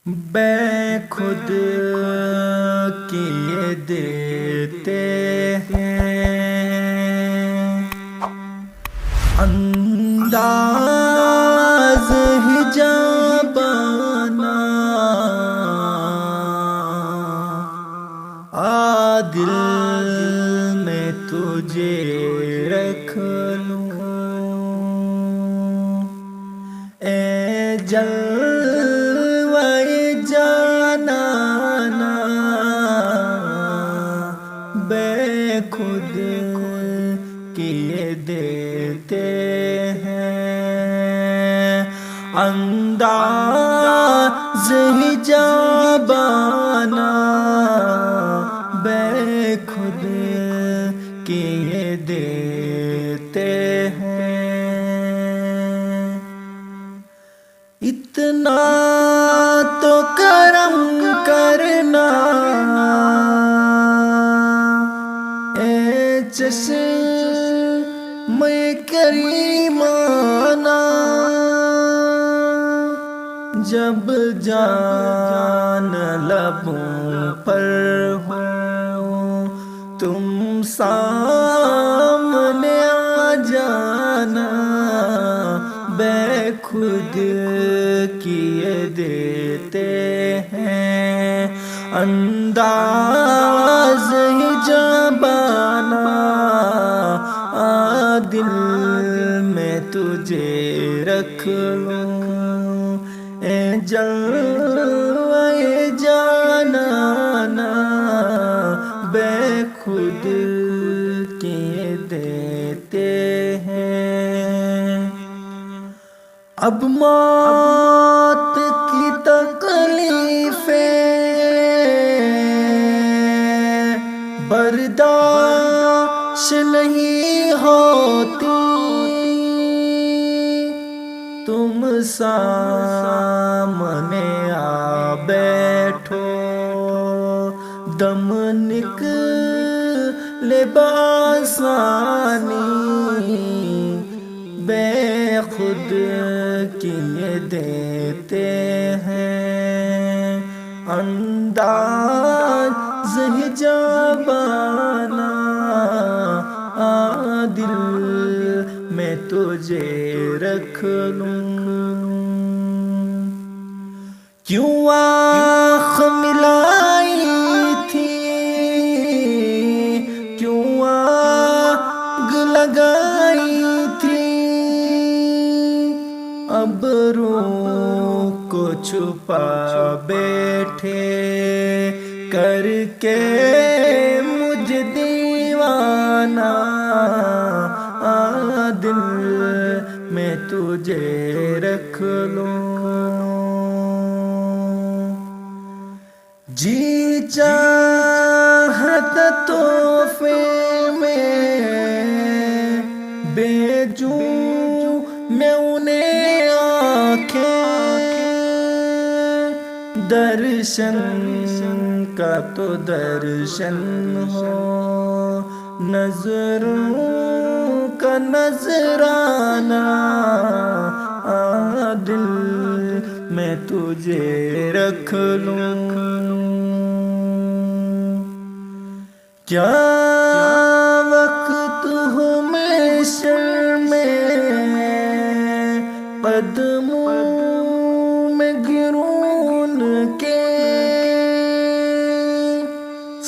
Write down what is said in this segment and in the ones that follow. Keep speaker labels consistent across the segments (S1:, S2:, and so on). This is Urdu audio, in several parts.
S1: بے خود کیے دیتے ہیں، انداز حجابانہ عادل میں تجھے رکھ لوں، اے جلوے جانانا بے خود کیے دیتے ہیں، انداز حجابانہ بے خود کیے دیتے ہیں، اتنا تو کرم کرنا اے چشم کریمانہ، جب جان لبوں پر ہو تم سامنے آ جانا، بے خود کیے دیتے ہیں، انداز حجابانہ عادل میں تجھے رکھ لوں، اے جلوے جانانا بے خود کیے دیتے ہیں، اب موت کی تکلیفیں برداشت نہیں ہوتی، تم سامنے آ بیٹھو دم نکلے بآسانی، بے خود کیے دیتے ہیں، انداز حجابانہ عادل میں تجھے رکھ لوں، کیوں آنکھ ملائی تھی، کیوں آگ لگائی تھی، اب روح کو چھپا بیٹھے کر کے مجھ دیوانہ، عادل میں تجھے رکھ لوں، جی چاہتا تحفے میں بھیجوں میں انہیں آنکھیں، درشن کا تو درشن ہو، نظروں کا نذرانہ عادل میں تجھے رکھ لوں، کیا وقت ہو محشر میں قدموں میں گروں ان کے،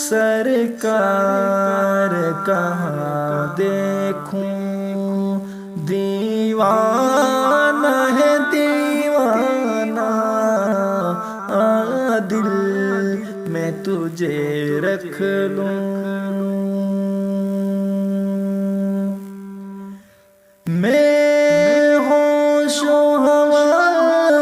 S1: سرکار کہاں دیکھوں دیوانہ ہے دیوانہ، عادل میں تجھے رکھ لوں، میں ہوش و حواس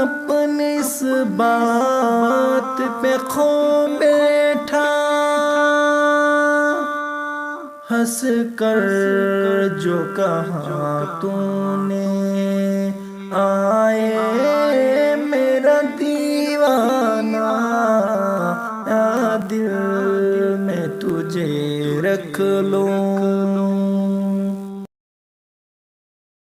S1: اپنی اس بات پہ کھو بیٹھا، ہنس کر جو کہا تو نے آئے میرا دیوانہ، عادل میں تجھے رکھ لوں،